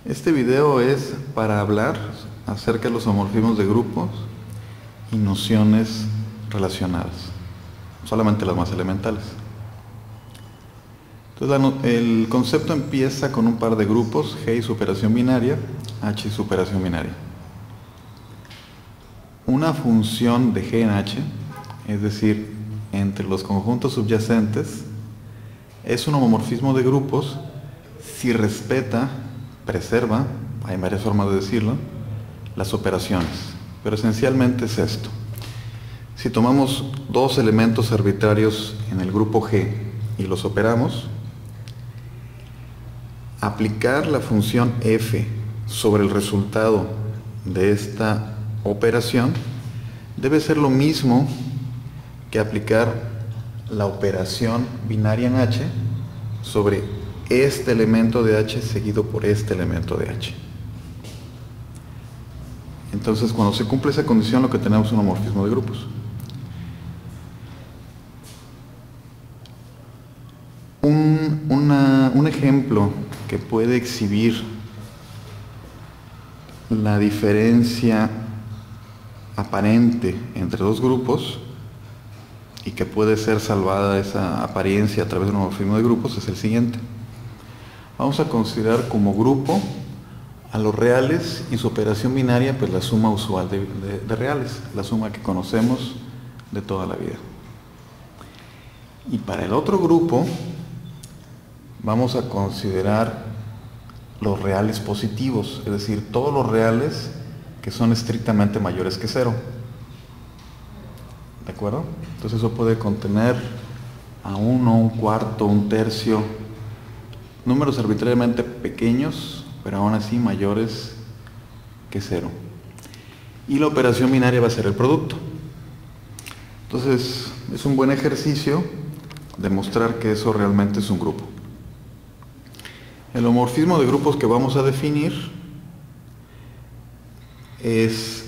Este video es para hablar acerca de los homorfismos de grupos y nociones relacionadas, solamente las más elementales. Entonces el concepto empieza con un par de grupos, G y su operación binaria, H y su operación binaria. Una función de G en H, es decir, entre los conjuntos subyacentes, es un homomorfismo de grupos si respeta, preserva, hay varias formas de decirlo, las operaciones, pero esencialmente es esto. Si tomamos dos elementos arbitrarios en el grupo G y los operamos, aplicar la función f sobre el resultado de esta operación debe ser lo mismo que aplicar la operación binaria en H sobre este elemento de H seguido por este elemento de H. Entonces, cuando se cumple esa condición, lo que tenemos es un homorfismo de grupos. Un ejemplo que puede exhibir la diferencia aparente entre dos grupos y que puede ser salvada esa apariencia a través de un homorfismo de grupos es el siguiente. Vamos a considerar como grupo a los reales y su operación binaria, pues la suma usual de reales, la suma que conocemos de toda la vida. Y para el otro grupo vamos a considerar los reales positivos, es decir, todos los reales que son estrictamente mayores que cero. ¿De acuerdo? Entonces eso puede contener a uno, un cuarto, un tercio, números arbitrariamente pequeños, pero aún así mayores que cero. Y la operación binaria va a ser el producto. Entonces es un buen ejercicio demostrar que eso realmente es un grupo. El homorfismo de grupos que vamos a definir es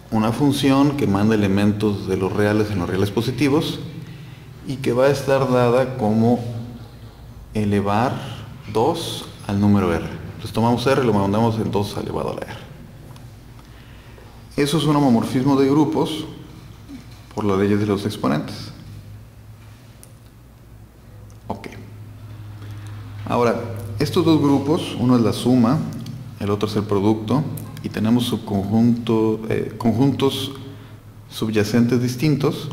una función que manda elementos de los reales en los reales positivos y que va a estar dada como elevar 2 al número r. Entonces tomamos r y lo mandamos en 2 elevado a la r. Eso es un homomorfismo de grupos por las leyes de los exponentes. Ok. Ahora, estos dos grupos, uno es la suma, el otro es el producto, y tenemos conjuntos subyacentes distintos.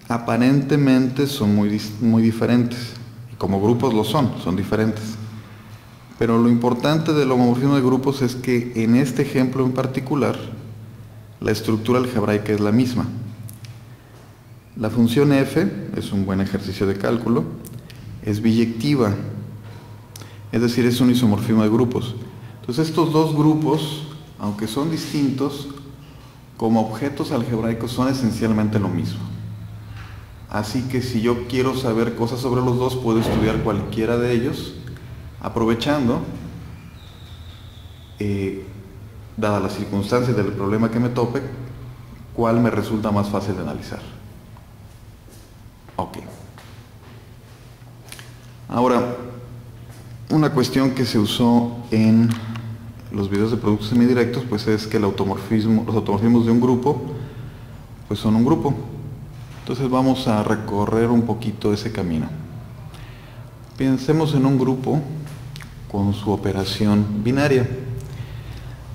Aparentemente son muy diferentes, y como grupos lo son diferentes. Pero lo importante del homomorfismo de grupos es que en este ejemplo en particular, la estructura algebraica es la misma. La función f es un buen ejercicio de cálculo, es biyectiva, es decir, es un isomorfismo de grupos. Entonces estos dos grupos, aunque son distintos, como objetos algebraicos son esencialmente lo mismo. Así que si yo quiero saber cosas sobre los dos, puedo estudiar cualquiera de ellos, aprovechando, dadas las circunstancias del problema que me tope, cuál me resulta más fácil de analizar. Ok. Ahora, una cuestión que se usó en los videos de productos semidirectos, pues es que los automorfismos de un grupo, pues son un grupo. Entonces vamos a recorrer un poquito ese camino. Pensemos en un grupo con su operación binaria.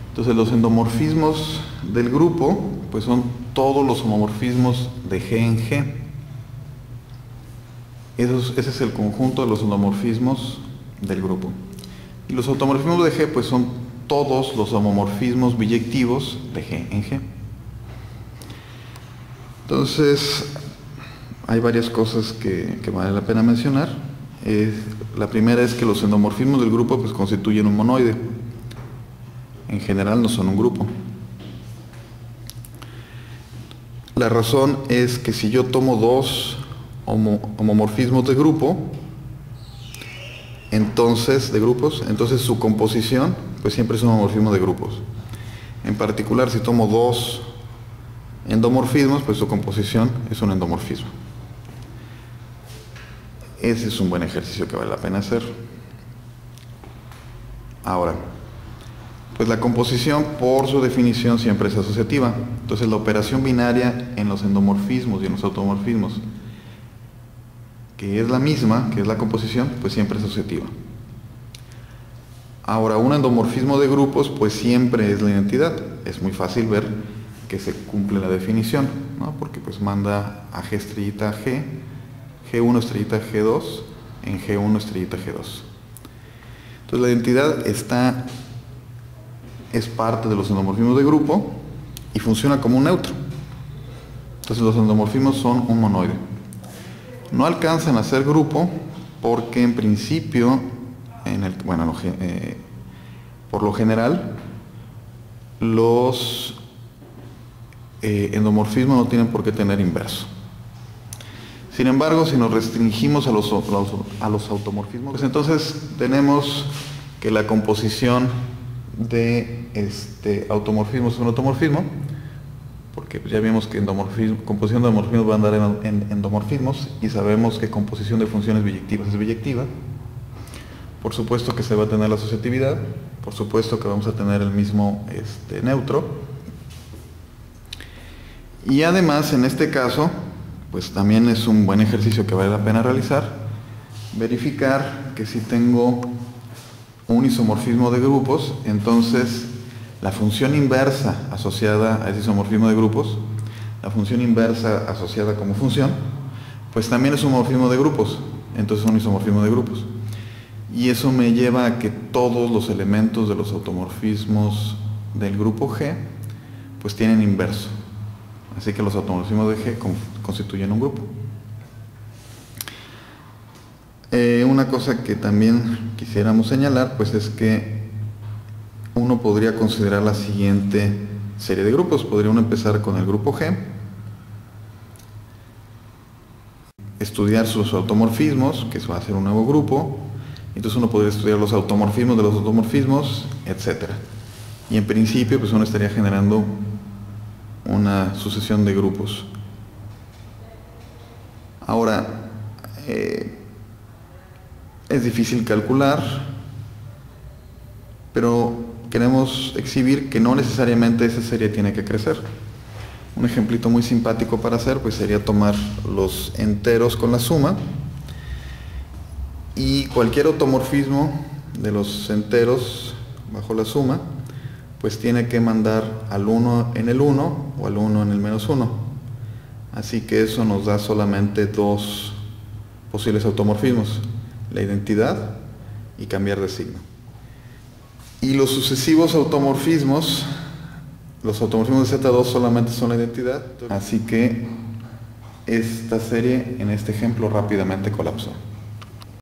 Entonces los endomorfismos del grupo, pues son todos los homomorfismos de G en G. Ese es el conjunto de los endomorfismos del grupo. Y los automorfismos de G, pues son todos los homomorfismos biyectivos de G en G. Entonces, hay varias cosas que vale la pena mencionar. La primera es que los endomorfismos del grupo pues constituyen un monoide. En general no son un grupo. La razón es que si yo tomo dos homomorfismos de grupo, entonces su composición pues siempre es un homomorfismo de grupos. En particular, si tomo dos endomorfismos, pues su composición es un endomorfismo. Ese es un buen ejercicio que vale la pena hacer. Ahora, pues la composición por su definición siempre es asociativa. Entonces la operación binaria en los endomorfismos y en los automorfismos, que es la misma, que es la composición, pues siempre es asociativa. Ahora, un endomorfismo de grupos, pues siempre es la identidad. Es muy fácil ver que se cumple la definición, ¿no? Porque pues manda a G estrellita G, G1 estrellita G2, en G1 estrellita G2. Entonces la identidad es parte de los endomorfismos de grupo y funciona como un neutro. Entonces los endomorfismos son un monoide. No alcanzan a ser grupo porque en principio, por lo general, los endomorfismos no tienen por qué tener inverso. Sin embargo, si nos restringimos a los automorfismos, pues entonces tenemos que la composición de automorfismos es un automorfismo, porque ya vimos que composición de endomorfismos va a andar en endomorfismos, y sabemos que composición de funciones biyectivas es biyectiva. Por supuesto que se va a tener la asociatividad, por supuesto que vamos a tener el mismo neutro, y además en este caso pues también es un buen ejercicio que vale la pena realizar, verificar que si tengo un isomorfismo de grupos, entonces la función inversa asociada a ese isomorfismo de grupos, la función inversa asociada como función, pues también es un morfismo de grupos, entonces es un isomorfismo de grupos. Y eso me lleva a que todos los elementos de los automorfismos del grupo G pues tienen inverso. Así que los automorfismos de G constituyen un grupo. Una cosa que también quisiéramos señalar pues es que uno podría considerar la siguiente serie de grupos. Podría uno empezar con el grupo G, estudiar sus automorfismos, que eso va a ser un nuevo grupo. Entonces uno podría estudiar los automorfismos de los automorfismos, etc. Y en principio pues uno estaría generando una sucesión de grupos. Ahora, es difícil calcular, pero queremos exhibir que no necesariamente esa serie tiene que crecer. Un ejemplito muy simpático para hacer pues sería tomar los enteros con la suma, y cualquier automorfismo de los enteros bajo la suma pues tiene que mandar al 1 en el 1 o al 1 en el menos 1. Así que eso nos da solamente dos posibles automorfismos: la identidad y cambiar de signo. Y los sucesivos automorfismos, los automorfismos de Z2 solamente son la identidad. Así que esta serie en este ejemplo rápidamente colapsó.